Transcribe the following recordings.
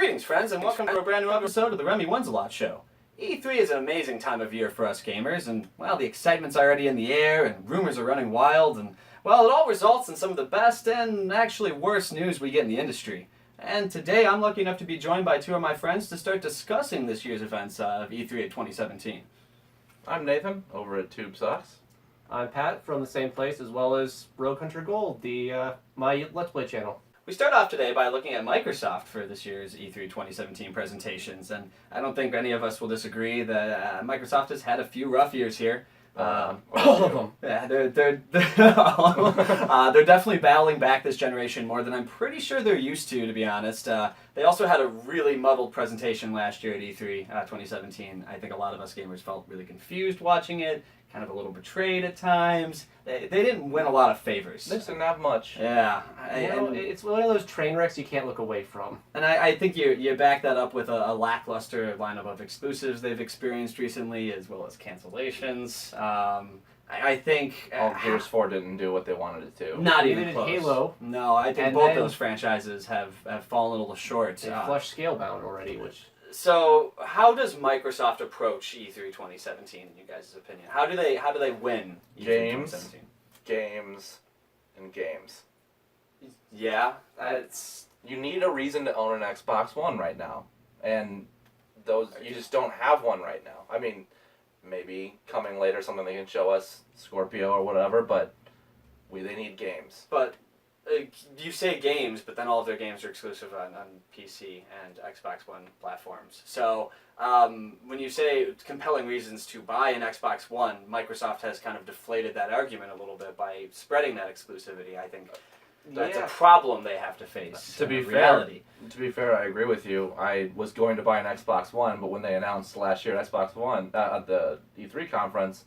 Greetings, friends, and welcome to a brand new episode of the Remy Wins a Lot show. E3 is an amazing time of year for us gamers, and, well, the excitement's already in the air, and rumors are running wild, and, well, it all results in some of the best and actually worst news we get in the industry. And today I'm lucky enough to be joined by two of my friends to start discussing this year's events of E3 at 2017. I'm Nathan, over at Tube Socks. I'm Pat, from the same place, as well as Rogue Country Gold, my Let's Play channel. We start off today by looking at Microsoft for this year's E3 2017 presentations, and I don't think any of us will disagree that Microsoft has had a few rough years here. All of them. Yeah, they're definitely battling back this generation more than I'm pretty sure they're used to be honest. They also had a really muddled presentation last year at E3 2017. I think a lot of us gamers felt really confused watching it, kind of a little betrayed at times. They didn't win a lot of favors. They didn't have much. Yeah. It's one of those train wrecks you can't look away from. And I think you back that up with a lackluster lineup of exclusives they've experienced recently, as well as cancellations. I think... Gears 4 didn't do what they wanted it to. Not Neither even did close. Halo. No, I think both those franchises have fallen a little short. They flushed Scalebound already, which... So, how does Microsoft approach E3 2017 in you guys' opinion? How do they win E3 2017? Games, and games. Yeah, that's... You need a reason to own an Xbox One right now. And those you just don't have one right now. I mean, maybe coming later something they can show us, Scorpio or whatever, but they need games. But you say games, but then all of their games are exclusive on PC and Xbox One platforms. So when you say compelling reasons to buy an Xbox One, Microsoft has kind of deflated that argument a little bit by spreading that exclusivity. I think that's a problem they have to face. To be reality. fair, I agree with you. I was going to buy an Xbox One, but when they announced last year Xbox One at the E3 conference,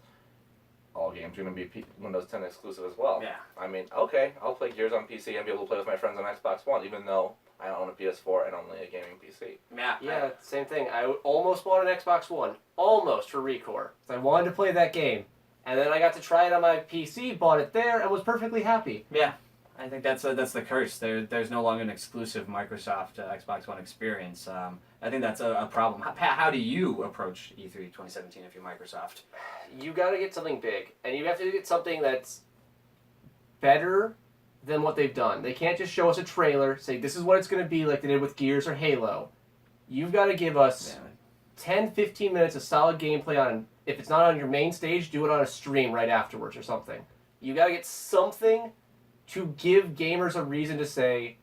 all games are going to be Windows 10 exclusive as well. Yeah. I mean, okay, I'll play Gears on PC and be able to play with my friends on Xbox One, even though I don't own a PS4 and only a gaming PC. Yeah, same thing. I almost bought an Xbox One. Almost, for ReCore. I wanted to play that game. And then I got to try it on my PC, bought it there, and was perfectly happy. Yeah. I think that's the curse. There's no longer an exclusive Microsoft Xbox One experience. I think that's a problem. Pat, how do you approach E3 2017 if you're Microsoft? You got to get something big, and you have to get something that's better than what they've done. They can't just show us a trailer, say this is what it's going to be like they did with Gears or Halo. You've got to give us 10, 15 minutes of solid gameplay on, if it's not on your main stage, do it on a stream right afterwards or something. You got to get something to give gamers a reason to say,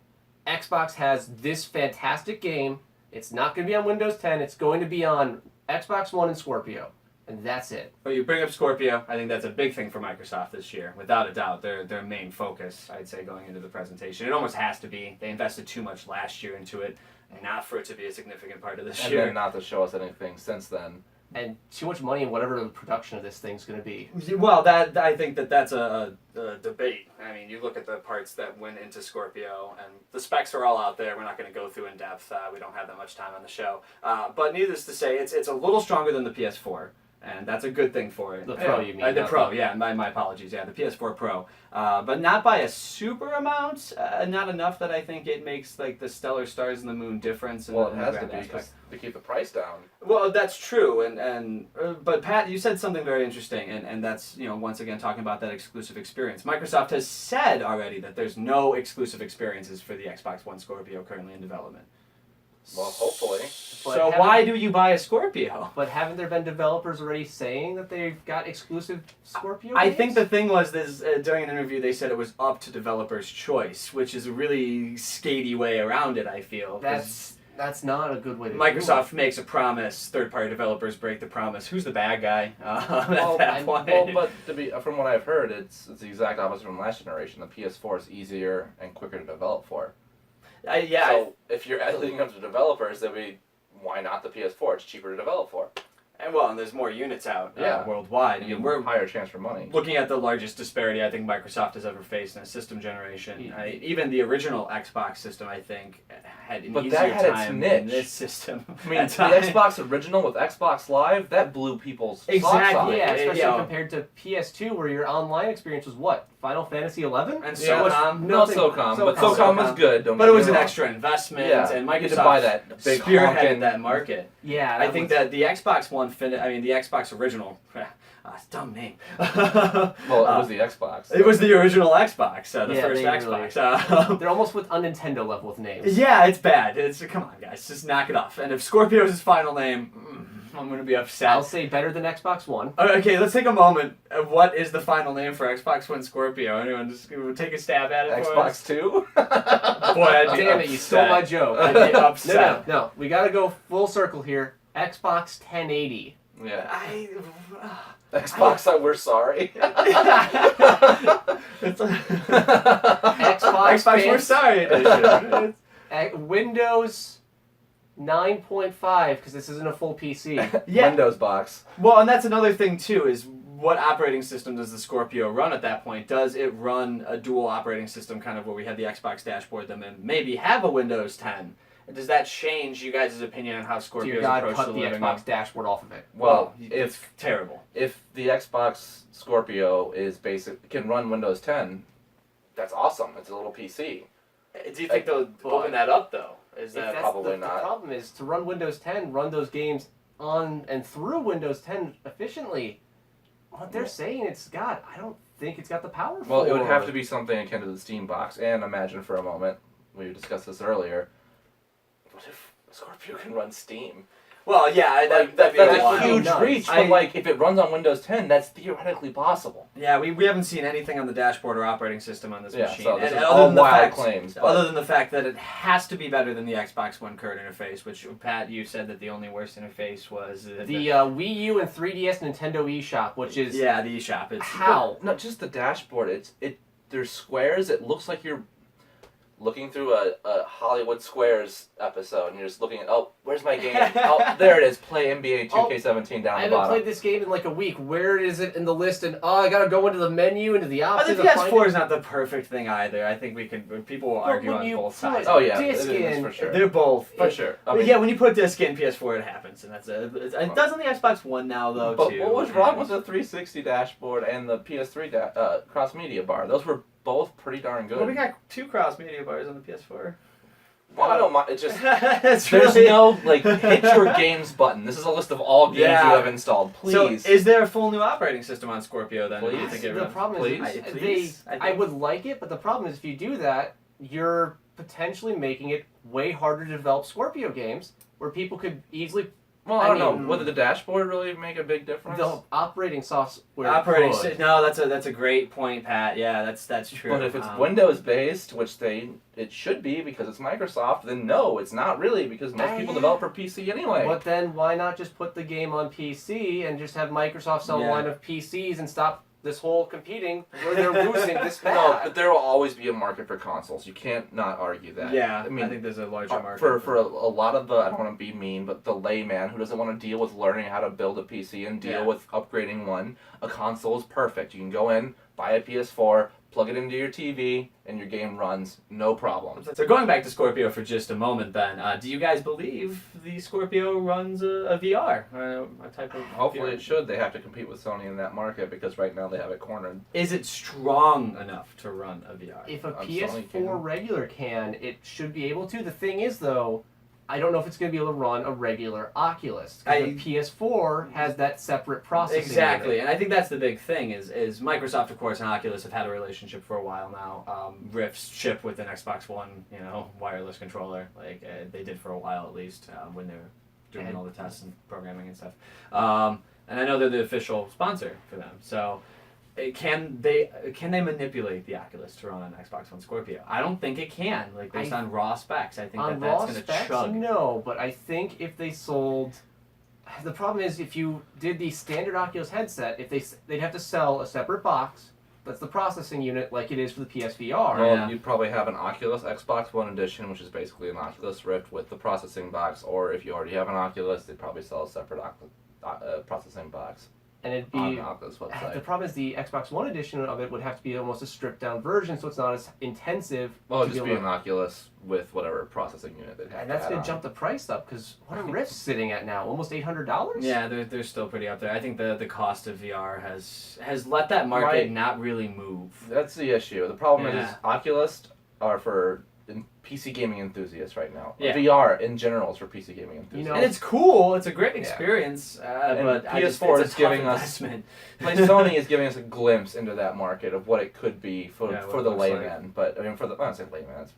Xbox has this fantastic game. It's not going to be on Windows 10. It's going to be on Xbox One and Scorpio. And that's it. Well, you bring up Scorpio. I think that's a big thing for Microsoft this year. Without a doubt, their main focus, I'd say, going into the presentation. It almost has to be. They invested too much last year into it, not for it to be a significant part of this year. And then not to show us anything since then. And too much money in whatever the production of this thing's going to be. Well, I think that's a debate. I mean, you look at the parts that went into Scorpio, and the specs are all out there. We're not going to go through in depth. We don't have that much time on the show. But needless to say, it's a little stronger than the PS4. And that's a good thing for it. The Pro, you mean? The Pro, yeah. My apologies. Yeah, the PS4 Pro. But not by a super amount. Not enough that I think it makes like the stellar stars in the moon difference. Well, it has to be because to keep the price down. Well, that's true. But Pat, you said something very interesting, and that's once again talking about that exclusive experience. Microsoft has said already that there's no exclusive experiences for the Xbox One Scorpio currently in development. Well, hopefully. So why do you buy a Scorpio? But haven't there been developers already saying that they've got exclusive Scorpio I games? think the thing was this, during an interview they said it was up to developers' choice, which is a really skatey way around it, I feel. That's not a good way to Microsoft do it. makes a promise, third-party developers break the promise. Who's the bad guy Well, at that point? Well, but from what I've heard, it's the exact opposite from last generation. The PS4 is easier and quicker to develop for. So if you're leading up to developers, why not the PS4? It's cheaper to develop for. And there's more units out worldwide. You have a higher chance for money. Looking at the largest disparity I think Microsoft has ever faced in a system generation. Even the original Xbox system, I think, had an easier time than this system. I mean, the Xbox original with Xbox Live, that blew people's socks off. Yeah, especially compared to PS2, where your online experience was what? Final Fantasy 11? And Yeah, SOCOM. no SOCOM, but SOCOM was good. Don't But get it was me an wrong. extra investment, Yeah, and you had to Microsoft buy that big spearheaded honking- that market. Yeah, I think that the Xbox One, the Xbox original, it's a dumb name. Well, it was the Xbox. It was the original Xbox, the Yeah, first they Xbox. they're almost with un-Nintendo level with names. Yeah, it's bad. Come on, guys, just knock it off. And if Scorpio's his final name, I'm gonna be upset. I'll say better than Xbox One. Okay, let's take a moment. What is the final name for Xbox One Scorpio? Anyone just take a stab at it? For us? Xbox 2? Boy, I'd be Damn it, you stole my upset. joke. I'd be upset. No. We gotta go full circle here. Xbox 1080. Yeah. I. Xbox, we're sorry. It's Xbox, Xbox, we're sorry edition. Windows 9.5, because this isn't a full PC. Yeah. Windows box. Well, and that's another thing too, is what operating system does the Scorpio run at that point? Does it run a dual operating system, kind of where we have the Xbox dashboard, then maybe have a Windows 10? Does that change you guys' opinion on how Scorpio's Dear God, approach cut to the living Xbox up? dashboard off of it. Well, it's terrible. If the Xbox Scorpio can run Windows 10, that's awesome. It's a little PC. Do you think they'll open that up though? Is that probably the not. problem is to run Windows 10, run those games on and through Windows 10 efficiently. What they're saying I don't think it's got the power for. Well, it would have to be something akin to the Steam box. And imagine for a moment, we discussed this earlier, what if Scorpio can run Steam? Well, yeah, that'd be That's a a lot. huge Nuts. reach, but like if it runs on Windows 10, that's theoretically possible. Yeah, we haven't seen anything on the dashboard or operating system on this machine. So this And is other all than the wild fact- claims. But Other than the fact that it has to be better than the Xbox One current interface, which, Pat, you said that the only worst interface was... The Wii U and 3DS Nintendo eShop, which is... Yeah, the eShop. It's How? not just the dashboard. There's squares. It looks like you're looking through a Hollywood Squares episode, and you're just looking at, oh, where's my game? Oh, there it is. Play NBA 2K17 down I the haven't bottom. played this game in like a week. Where is it in the list? And I gotta go into the menu, into the Oh, options. the PS4 is not the perfect thing either. I think people will argue when on you both put sides. Oh yeah, disc it is in, for sure. They're both. For But, sure. but yeah, when you put disc in PS4, it happens, and it does on the Xbox One now though But too. what was wrong with the 360 dashboard and the PS3 cross media bar? Those were both pretty darn good. Well, we got 2 cross media bars on the PS4. Well, I don't mind. It just It's there's really- no hit your games button. This is a list of all games Yeah. you have installed. Please. So, is there a full new operating system on Scorpio then? Do you Please. think it The runs? problem Please? is, Please? I would like it, but the problem is if you do that, you're potentially making it way harder to develop Scorpio games, where people could easily... well, I don't mean, know. Would the dashboard really make a big difference? The operating software could. No, that's a great point, Pat. Yeah, that's true. But if it's Windows based, which it should be because it's Microsoft, then no, it's not really because most people develop for PC anyway. But then why not just put the game on PC and just have Microsoft sell a line of PCs and stop this whole competing where they're losing this bad? No, but there will always be a market for consoles. You can't not argue that. Yeah, I mean, I think there's a larger market for a lot of the, I don't want to be mean, but the layman who doesn't want to deal with learning how to build a PC and deal with upgrading one, a console is perfect. You can go in, buy a PS4, plug it into your TV, and your game runs, no problem. So going back to Scorpio for just a moment then, do you guys believe the Scorpio runs a VR? A type of Hopefully VR? it should. They have to compete with Sony in that market because right now they have it cornered. Is it strong enough to run a VR? If a On PS4 Sony can. regular can, it should be able to. The thing is, though, I don't know if it's going to be able to run a regular Oculus. Because the PS4 has that separate processing Exactly, unit. and I think that's the big thing is Microsoft, of course, and Oculus have had a relationship for a while now. Rifts ship with an Xbox One, wireless controller, like they did for a while at least when they were doing all the tests and programming and stuff. And I know they're the official sponsor for them, so. Can they manipulate the Oculus to run on Xbox One Scorpio? I don't think it can. Like based on raw specs, I think On that's raw going to specs, chug. no, but I think if they sold... The problem is if you did the standard Oculus headset, they'd have to sell a separate box. That's the processing unit like it is for the PSVR. Well, you'd probably have an Oculus Xbox One Edition, which is basically an Oculus Rift with the processing box, or if you already have an Oculus, they'd probably sell a separate processing box. and it'd on be the Oculus website. the problem is the Xbox One edition of it would have to be almost a stripped down version, so it's not as intensive. Well, it'd to just be be able an Oculus with whatever processing unit they'd have. and that's to going add to jump the price up because what are Rifts sitting at now? Almost $800? Yeah, they're still pretty up there. I think the cost of VR has let that market Right. not really move. That's the issue. The problem Yeah. is Oculus are for PC gaming enthusiasts right now. Yeah. VR in general is for PC gaming enthusiasts. You know, And it's cool. It's a great Yeah. experience. And But PS4 it's is a tough giving us- investment. Like Sony is giving us a glimpse into that market of what it could be for Yeah, what for it the looks like. layman. But I mean, for the I don't say layman, that's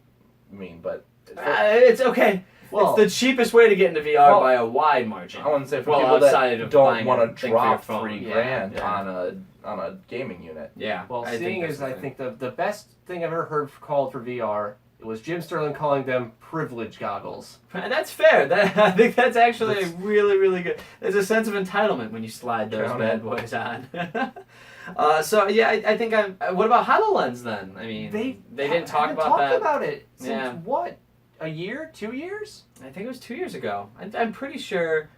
mean, but It's okay. Well- it's the cheapest way to get into VR Well, by a wide margin. I wouldn't say for Well, people outside that of don't buying want a to thing for your drop phone. $3,000 Yeah. on a gaming unit. Yeah. well, I seeing think as that's I the think the best thing I've ever heard called for VR, it was Jim Sterling calling them privilege goggles. thing. That's fair. I think that's actually really, really good. There's a sense of entitlement when you slide those Count bad it. boys on. So yeah, I think I'm. What about HoloLens then? I mean, they didn't talk haven't about talked that. about it since Yeah. what? A year? 2 years? I think it was 2 years ago. I'm pretty sure.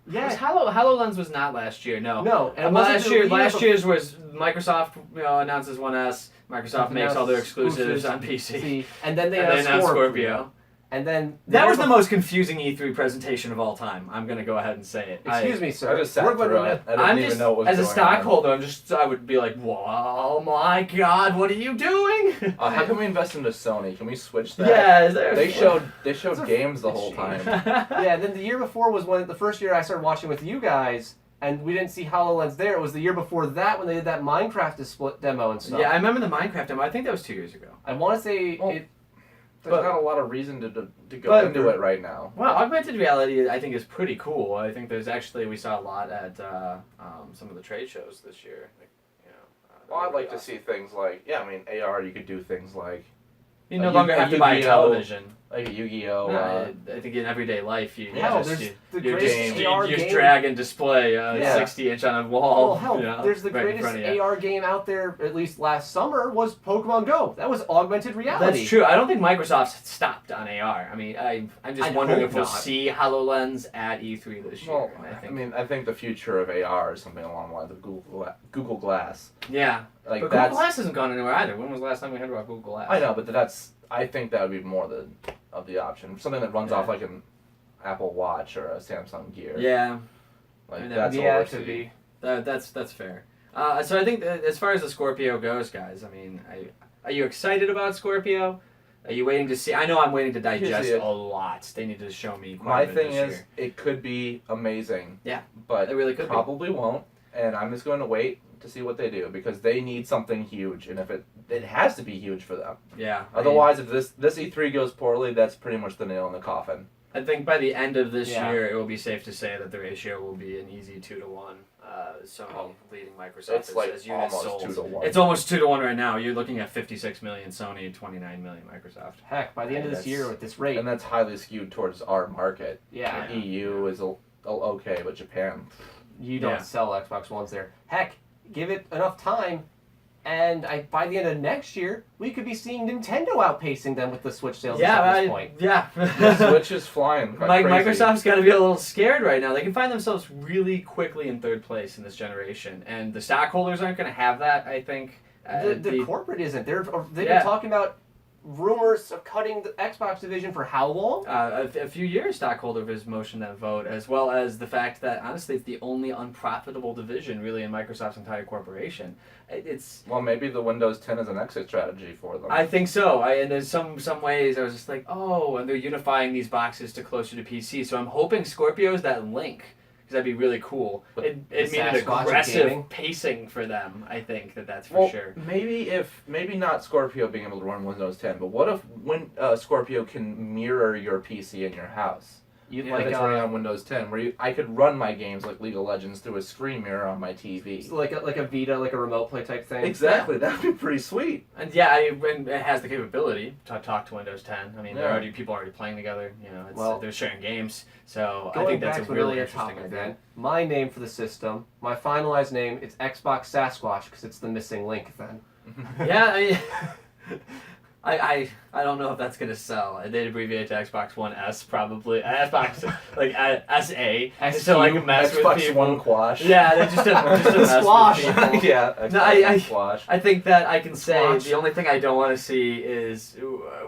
Yeah. HoloLens was not last year. No. No, and it wasn't last the year, year last before- year's was Microsoft. Announces One S. Microsoft makes all their exclusives on PC. And then they And announced announced Scorpio. And then That was the most confusing E3 presentation of all time. I'm gonna go ahead and say it. Excuse me, sir. I just sat We're through gonna- it. I didn't I'm even just know what was as a going stockholder. I would be like, "Oh my God, what are you doing?" on. How can we invest into Sony? Can we switch that? Yeah, is there? They showed Those are games the whole time. Yeah, then the year before was when the first year I started watching with you guys, and we didn't see HoloLens there. It was the year before that when they did that Minecraft split demo and stuff. Yeah, I remember the Minecraft demo. I think that was 2 years ago. I want to say Well, it. There's But- not a lot of reason to go but- into it right now. Well, augmented reality, I think, is pretty cool. I think there's actually we saw a lot at some of the trade shows this year. Like, Well, I'd like to see things like I mean AR. You could do things like You no a longer Yu- have a to buy a Yu-Gi-Oh! television. Like a Yu-Gi-Oh. No, I think in everyday life, you Hell, just there's the you greatest just, AR you just game. drag and display a Yeah. 60-inch on a wall. Well, hell, you know, there's the right in greatest front of you. AR game out there, at least last summer, was Pokemon Go. That was augmented reality. That's true. I don't think Microsoft's stopped on AR. I mean, I'm just I wondering hope if we'll not. see HoloLens at E3 this year. Well, and I think the future of AR is something along the lines of Google Glass. yeah. Like But that's Google Glass hasn't gone anywhere either. When was the last time we heard about Google Glass? I know, but I think that would be more of the option. Something that runs Yeah. off like an Apple Watch or a Samsung Gear. Yeah, Like I mean, that's yeah, what it we're could seeing. be. that's fair. So I think that as far as the Scorpio goes, guys, I mean, are you excited about Scorpio? Are you waiting to see? I know I'm waiting to digest see it. a lot. They need to show me quite My a bit thing this is, year. it could be amazing. Yeah, but it really could be. probably won't. And I'm just going to wait to see what they do because they need something huge, and if it has to be huge for them. Yeah. I mean, Otherwise, if this E3 goes poorly, that's pretty much the nail in the coffin. I think by the end of this Yeah. year, it will be safe to say that the ratio will be an easy 2-1. Sony leading Microsoft It's like as units almost sold. 2-1. It's almost 2-1 right now. You're looking at 56 million Sony, 29 million Microsoft. Heck, by the end of this That's- year at this rate, And that's highly skewed towards our market. yeah, Yeah. EU is okay, but Japan. you don't Yeah. sell Xbox Ones there. Heck, give it enough time, and by the end of next year, we could be seeing Nintendo outpacing them with the Switch sales at this point. Yeah. The Switch is flying. Quite crazy. Microsoft's got to be a little scared right now. They can find themselves really quickly in third place in this generation, and the stockholders aren't going to have that. I think. The corporate isn't. They've Yeah. been talking about rumors of cutting the Xbox division for how long? A few years, stockholders motioned that vote, as well as the fact that honestly, it's the only unprofitable division really in Microsoft's entire corporation. It's. Well, maybe the Windows 10 is an exit strategy for them. I think so. And there's some ways I was just like, oh, and they're unifying these boxes to closer to PC. So I'm hoping Scorpio's that link. Because that'd be really cool. It The mean an Sasquatch of aggressive gaming. pacing for them. I think that's for well, sure. maybe not Scorpio being able to run Windows 10, but what if Scorpio can mirror your PC in your house? You'd Yeah, Like like it's running on Windows 10, where I could run my games like League of Legends through a screen mirror on my TV. like a Vita, like a remote play type thing. Exactly, that'd be pretty sweet. And yeah, and it has the capability to talk to Windows 10. I mean, Yeah. people are already playing together. You know, Well, they're sharing games. So I Going think that's back a to an really earlier interesting topic, idea. then my name for the system, my finalized name, it's Xbox Sasquatch because it's the missing link. Then Yeah, I mean, I don't know if that's gonna sell. They'd abbreviate to Xbox One S probably. Xbox like SA. So like mess with Xbox people. One Quash. Yeah, they just to mess Squash. with people. Yeah, Xbox No, One Squash. I think that I can say Squash. the only thing I don't want to see is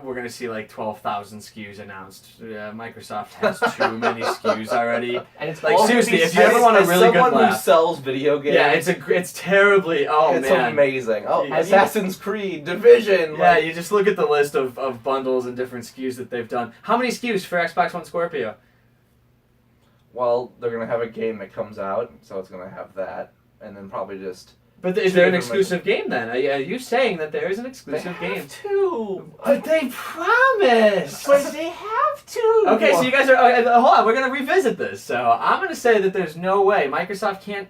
we're gonna see like 12,000 SKUs announced. Microsoft has too many SKUs already. And it's Like, all seriously, gonna be if you ever want a As really good someone who laugh. sells video games, Yeah, it's terribly. Oh it's man. amazing. Oh, Have you- Assassin's Creed, Division. Yeah, like- you just look at the list of bundles and different SKUs that they've done. How many SKUs for Xbox One Scorpio? Well, they're gonna have a game that comes out, so it's gonna have that, and then probably just. But is Two there an different exclusive game then? Are you saying that there is an exclusive game? two. But they promised. But they have to. Okay, so you guys are. Okay, hold on, we're gonna revisit this. So I'm gonna say that there's no way Microsoft can't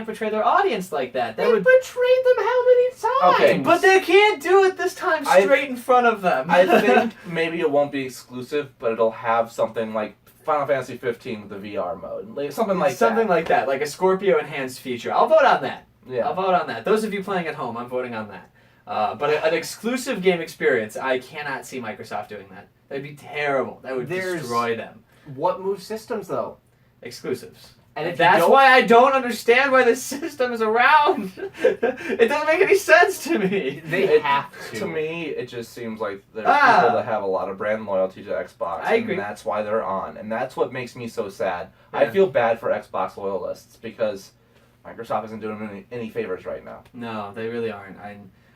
portray their audience like that. They That would. betrayed them how many times? Okay, But they can't do it this time straight in front of them. I think maybe it won't be exclusive, but it'll have something like Final Fantasy 15 with the VR mode, like, something like something that. like that, like a Scorpio enhanced feature. I'll vote on that. Yeah. I'll vote on that. Those of you playing at home, I'm voting on that. But an exclusive game experience, I cannot see Microsoft doing that. That'd be terrible. That would destroy them. What move systems though? Exclusives. And if That's you don't, why I don't understand why this system is around. It doesn't make any sense to me. they have to. To me, it just seems like there's Ah. people that have a lot of brand loyalty to Xbox, I agree. and that's why they're on, and that's what makes me so sad. Yeah. I feel bad for Xbox loyalists because Microsoft isn't doing them any favors right now. No, they really aren't.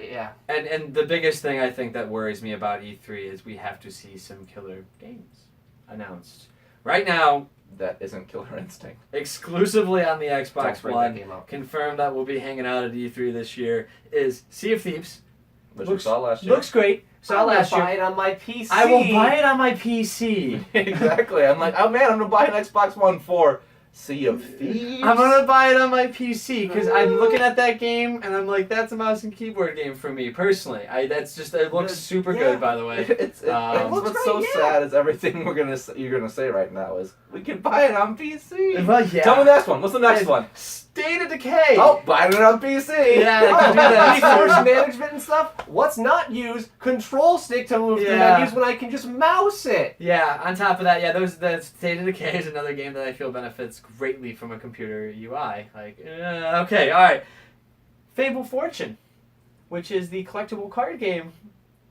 Yeah. And the biggest thing I think that worries me about E3 is we have to see some killer games announced. Right now, That isn't Killer Instinct. exclusively on the Xbox Don't bring One, that game up. confirmed that we'll be hanging out at E3 this year, is Sea of Thieves. Which Looks- we saw last year. Looks great. Saw I'm last gonna buy year. it on my PC. I will buy it on my PC. Exactly. I'm like, oh man, I'm gonna buy an Xbox One for Sea of Thieves. I'm gonna buy it on my PC because I'm looking at that game and I'm like, that's a mouse and keyboard game for me personally. It looks super Yeah. good, by the way. It's Looks what's great, so yeah. sad is everything you're gonna say right now is we can buy it on PC. Well, yeah. Tell me the next one. What's the next one? State of Decay. Oh, buying it on PC. Yeah, they can do that. Resource management and stuff. What's not use control stick to move the Yeah. menus when I can just mouse it? Yeah, on top of that, the State of Decay is another game that I feel benefits greatly from a computer UI. Okay, alright. Fable Fortune, which is the collectible card game,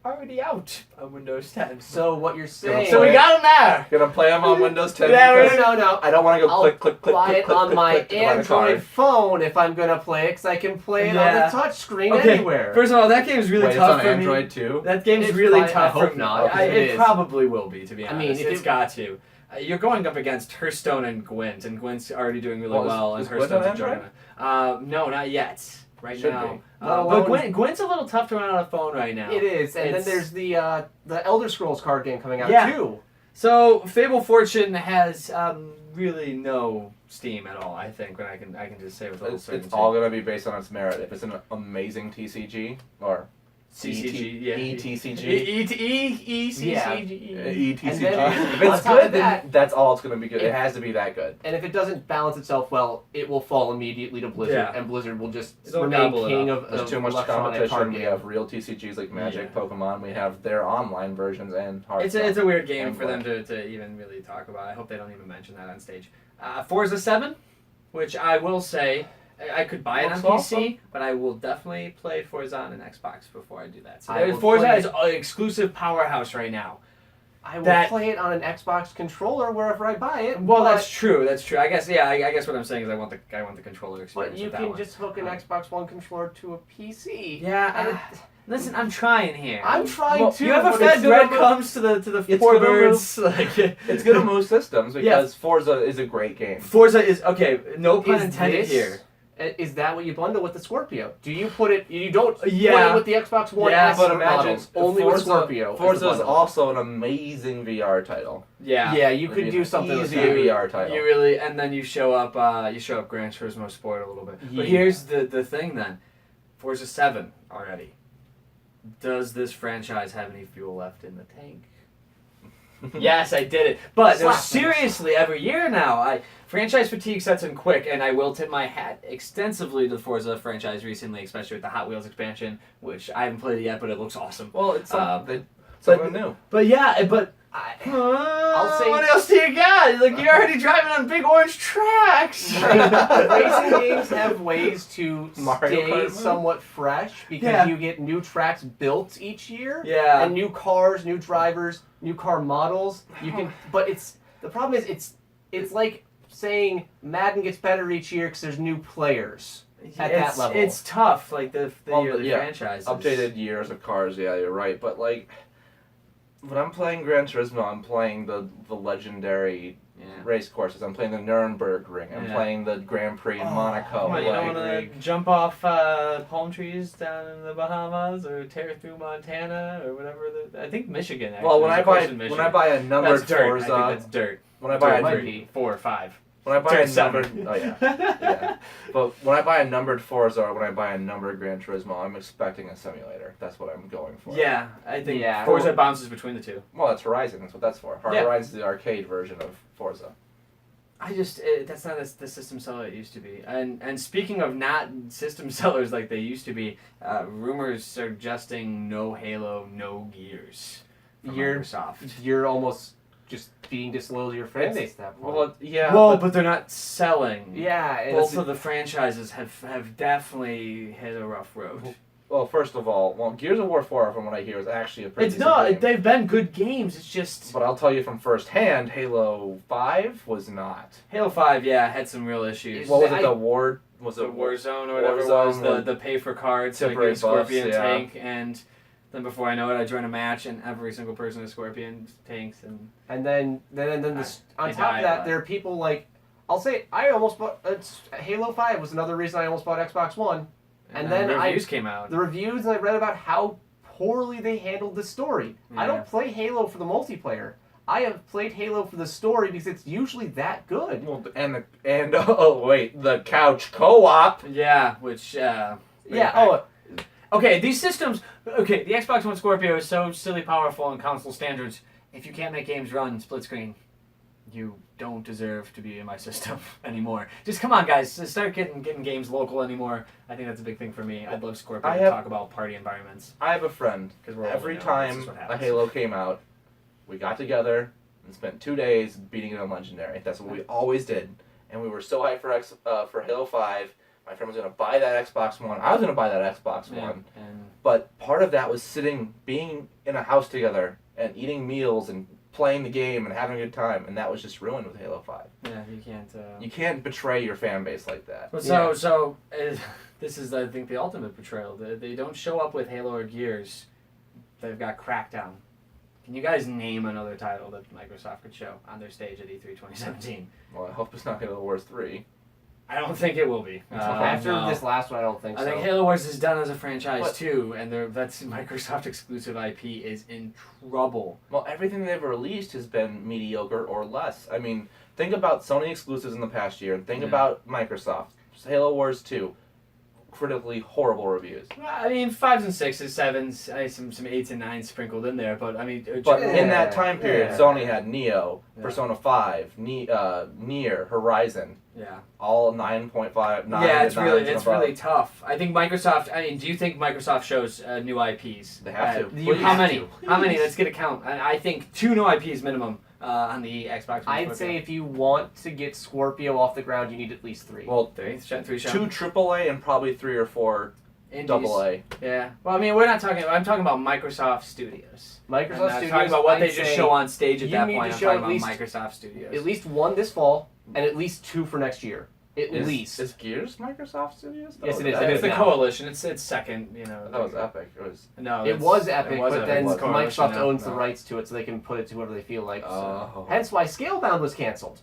already out on Windows 10. So what you're saying? So we got them there! Gonna play them on Windows 10 Yeah, because no. I don't want to go I'll click, click, click, buy click, it click, on click, my click to buy the Android card. phone if I'm gonna play it, because I can play it Yeah. on the touch screen Okay, anywhere. first of all, that game is really Wait, it's tough on for Android me. too? That game's It's really probably- tough I hope for me. not, because It it is. probably will be, to be I honest. mean, if It's it- got to. You're going up against Hearthstone and Gwent, and Gwent's already doing really well, and is Gwent Hearthstone's on a juggernaut. No, not yet. Right Should now. be. But Gwent's a little tough to run on a phone right now. It is, and It's- then there's the Elder Scrolls card game coming out Yeah. too. So Fable Fortune has really no steam at all. I think, when I can just say with a little certainty. It's all gonna be based on its merit. If it's an amazing TCG or CCG, yeah. ETCG. ECCG. ETCG. And then, If it's on top good, of then that- that's all it's gonna be good. If- It has to be that good. And if it doesn't balance itself well, it will fall immediately to Blizzard, Yeah. and Blizzard will just It'll remain gobble it king up. of There's too much electronic card competition. We game. have real TCGs like Magic, Yeah. Pokemon. We have their online versions and Hearthstone. It's a weird game And for them to even really talk about. I hope they don't even mention that on stage. Forza 7, which I will say, I could buy it on Looks PC, but I will definitely play Forza on an Xbox before I do that. So I will Forza play is an exclusive powerhouse right now. I will that- play it on an Xbox controller wherever I buy it. Well, but, that's true. That's true. I guess. Yeah. I guess what I'm saying is I want the controller experience. But you with that can one. just hook an Xbox One controller to a PC. Yeah. And Listen, I'm trying here. I'm trying Well, to. You ever but fed it's gonna move- breadcrumbs to the It's poor gonna birds? Like, It's gonna move systems because Forza is a great game. Forza is okay. No pun Is intended this- here. Is that what you bundle with the Scorpio? Do you put it? You don't put Yeah. it with the Xbox One Yeah, S But imagine models, only with Scorpio. as the Forza is bundle. also an amazing VR title. Yeah. Yeah, you It'd could be do an something with easy that. VR title. You really, and then you show up Gran Turismo Sport a little bit. Yeah. But here's the thing then. Forza 7 already. Does this franchise have any fuel left in the tank? Yes, I did it. But no, Slap. seriously, every year now, franchise fatigue sets in quick, and I will tip my hat extensively to the Forza franchise recently, especially with the Hot Wheels expansion, which I haven't played it yet, but it looks awesome. Well, it's but something new. But yeah, but I'll say- what else do you got? Like you're already driving on big orange tracks. Racing games have ways to Mario stay Kart mode? somewhat fresh because Yeah. you get new tracks built each year. Yeah. And new cars, new drivers, new car models. You can, but the problem is it's like saying Madden gets better each year because there's new players at that level. It's tough, like the yearly yeah, franchises. Updated years of cars, yeah, you're right. But like, when I'm playing Gran Turismo, I'm playing the legendary race courses. I'm playing the Nuremberg I'm playing the Grand Prix in Monaco. What, you like, don't want to jump off palm trees down in the Bahamas or tear through Montana or whatever? I think Michigan. Actually, well, when there's I a course buy in Michigan. when I buy a numbered that's dirt. Forza, I think that's dirt. when I buy Dirt a might nu- be 4 or 5. when I buy Dirt a seven. numbered, oh yeah. But when I buy a numbered Forza or when I buy a numbered Gran Turismo, I'm expecting a simulator. That's what I'm going for. Yeah, I think Yeah. Forza bounces between the two. Well, that's Horizon. That's what that's for. Yeah. Horizon's the arcade version of Forza. That's not the system seller it used to be. And speaking of not system sellers like they used to be, rumors suggesting no Halo, no Gears from You're- Microsoft. You're almost just being disloyal to your fan It's- base at that point. Well, yeah. Well, but they're not selling. yeah, and Both of the franchises have definitely hit a rough road. Well, first of all, Gears of War 4, from what I hear, is actually a pretty It's decent not. game. They've been good games. It's just But I'll tell you from first hand, Halo 5 was not. Halo 5. Yeah, had some real issues. What was it? I- The War was the it Warzone or whatever it Warzone was, with the pay for cards, so I temporary get a Scorpion buffs, yeah. tank, and then before I know it, I join a match, and every single person is Scorpion tanks, and then this, on I top die of a that, lot. there are people like I almost bought Halo 5 was another reason I almost bought Xbox One. And then reviews came out. The reviews and I read about how poorly they handled the story. I Yeah. don't play Halo for the multiplayer. I have played Halo for the story because it's usually that good. Well, the couch co-op. Yeah, which okay, these systems. Okay, the Xbox One Scorpio is so silly powerful on console standards. If you can't make games run split screen, you don't deserve to be in my system anymore. Just come on, guys, start getting games local anymore. I think that's a big thing for me. I'd love Scorpio to talk about party environments. I have a friend. 'Cause we're Every old, time this is what a happens. Halo came out, we got together and spent 2 days beating it on Legendary. That's what we always did. And we were so hyped for Halo 5. My friend was going to buy that Xbox One. I was going to buy that Xbox One. And But part of that was being in a house together and eating meals and playing the game and having a good time. And that was just ruined with Halo 5. yeah, you can't. You can't betray your fan base like that. Well, Yeah. so this is, I think, the ultimate betrayal. They don't show up with Halo or Gears. They've got Crackdown. Can you guys name another title that Microsoft could show on their stage at E3 2017? Well, I hope it's not Halo Wars 3. I don't think it will be. After No. this last one, I don't think I so. think Halo Wars is done as a franchise But- too, and that's Microsoft exclusive IP is in trouble. Well, everything they've released has been mediocre or less. I mean, think about Sony exclusives in the past year, and think Yeah. about Microsoft. Halo Wars 2, critically horrible reviews. I mean, 5s and 6s, 7s, some 8s and 9s sprinkled in there, but I mean, But Yeah. in that time period, Yeah. Sony had Neo, Yeah. Persona 5, Nier, Horizon, yeah. all 9.5, 9 Yeah, to it's 9s really and it's above. really tough. I think Microsoft. I mean, do you think Microsoft shows new IPs? They have to. You How have many? to. How many? Let's get a count. I think 2 new IPs minimum on the Xbox One. I'd say if you want to get Scorpio off the ground, you need at least 3. Well, 3 2 shown. AAA and probably 3 or 4 Indies. AA. Yeah. Well, I mean, we're not talking. I'm talking about Microsoft Studios. I'm Microsoft not Studios. talking about what I'd they just say show on stage at you that need point. to I'm show talking at about least- Microsoft Studios. at least 1 this fall and at least 2 for next year. At least. Is Gears Microsoft Studios? Yes, it is. It's the now. coalition. It's second. You know. That was Epic. It was. No, It it's- was Epic, was but Epic. then It's Coalition Microsoft now. owns the No. rights to it, so they can put it to whoever they feel like. So. Oh. Hence why Scalebound was canceled.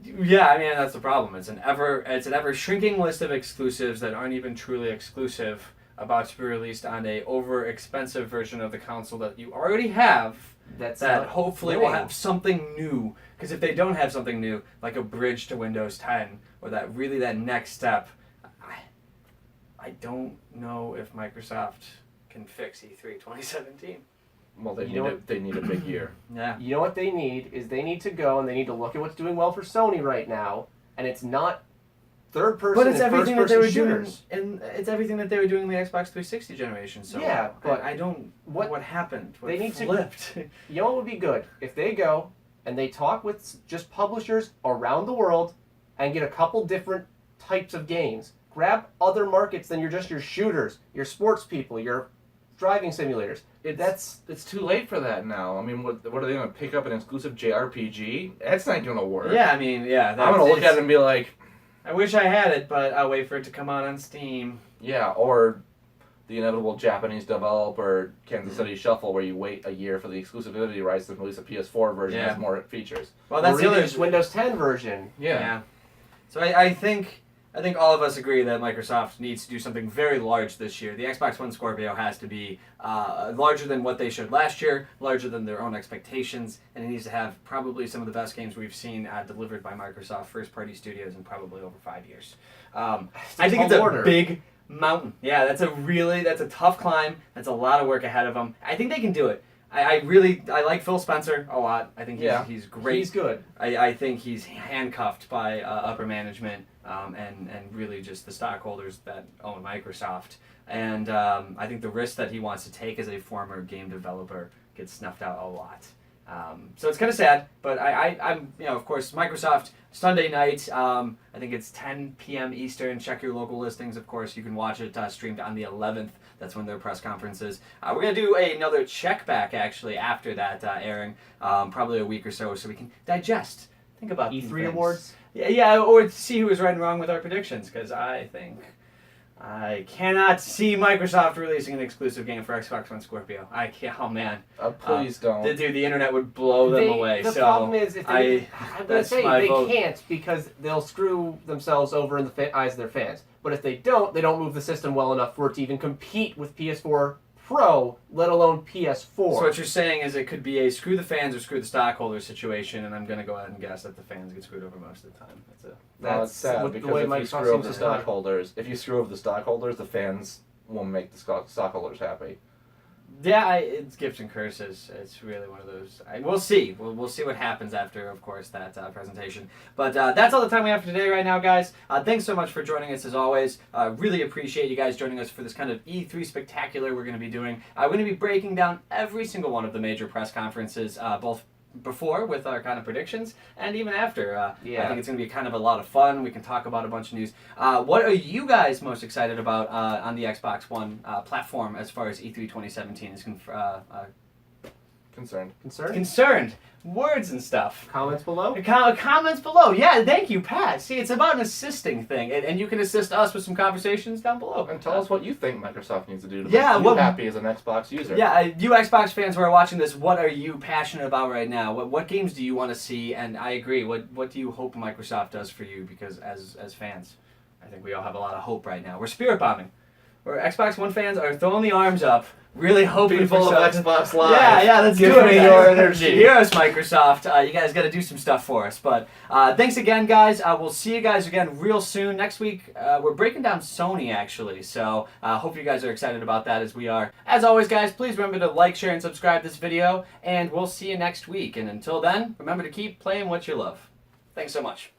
Yeah, I mean that's the problem. It's an ever shrinking list of exclusives that aren't even truly exclusive, about to be released on a over expensive version of the console that you already have. That's That not hopefully will winning. have something new. Because if they don't have something new, like a bridge to Windows 10 or that next step, I don't know if Microsoft can fix E3 2017. Well, they You know they need a big year. Yeah. You know what they need is they need to go and they need to look at what's doing well for Sony right now, and it's not third person. But it's and everything that first they were person shooters. doing, and it's everything that they were doing in the Xbox 360 generation. So Yeah, but I don't. What happened? What they need to- flipped? You know what would be good if they go and they talk with just publishers around the world and get a couple different types of games. Grab other markets than your shooters, your sports people, your driving simulators. It's too late for that now. I mean, what are they going to pick up an exclusive JRPG? That's not going to work. Yeah, I mean, yeah. I'm going to look at it and be like, I wish I had it, but I'll wait for it to come out on Steam. yeah, or the inevitable Japanese developer Kansas City Shuffle, where you wait a year for the exclusivity rights to release a PS4 version that has more features. Well, that's the other Windows 10 version. Yeah. So I think all of us agree that Microsoft needs to do something very large this year. The Xbox One Scorpio has to be larger than what they showed last year, larger than their own expectations, and it needs to have probably some of the best games we've seen delivered by Microsoft first-party studios in probably over 5 years. I think it's a big mountain. Yeah, that's a tough climb. That's a lot of work ahead of them. I think they can do it. I like Phil Spencer a lot. I think he's great. He's good. I think he's handcuffed by upper management and really just the stockholders that own Microsoft. And I think the risk that he wants to take as a former game developer gets snuffed out a lot. So it's kind of sad, but I'm of course, Microsoft Sunday night. I think it's 10 p.m. Eastern. Check your local listings. Of course, you can watch it streamed on the 11th. That's when their press conference is. We're going to do another check back, actually, after that airing, probably a week or so we can digest. Think about E3 awards? Yeah, or see who was right and wrong with our predictions, because I think I cannot see Microsoft releasing an exclusive game for Xbox One Scorpio. I can't. Oh, man. Please don't. The internet would blow them away. The so problem is, if I'm going to say they vote. can't because they'll screw themselves over in the eyes of their fans. But if they don't move the system well enough for it to even compete with PS4 Pro, let alone PS4. So what you're saying is it could be a screw the fans or screw the stockholders situation, and I'm going to go ahead and guess that the fans get screwed over most of the time. That's sad, what, because the way if you Microsoft screw over seems the to have. stockholders, the fans won't make the stockholders happy. Yeah, it's gifts and curses. It's really one of those. We'll see. We'll see what happens after, of course, that presentation. But that's all the time we have for today right now, guys. Thanks so much for joining us, as always. Really appreciate you guys joining us for this kind of E3 spectacular we're going to be doing. We're going to be breaking down every single one of the major press conferences, both before with our kind of predictions and even after. I think it's going to be kind of a lot of fun. We can talk about a bunch of news. What are you guys most excited about on the Xbox One platform as far as E3 2017 is concerned? Words and stuff. Comments below? Comments below. Yeah, thank you, Pat. See, it's about an assisting thing, and you can assist us with some conversations down below. And tell us what you think Microsoft needs to do to make you happy as an Xbox user. Yeah, you Xbox fans who are watching this, what are you passionate about right now? What games do you want to see? And I agree. What do you hope Microsoft does for you? Because as fans, I think we all have a lot of hope right now. We're spirit bombing. Where Xbox One fans are throwing the arms up, really hoping People for of something. Xbox Live. Yeah, let's Give do it. me Guys. your energy. Hear us, Microsoft. You guys got to do some stuff for us. But thanks again, guys. We'll see you guys again real soon. Next week, we're breaking down Sony, actually. So hope you guys are excited about that as we are. As always, guys, please remember to like, share, and subscribe this video. And we'll see you next week. And until then, remember to keep playing what you love. Thanks so much.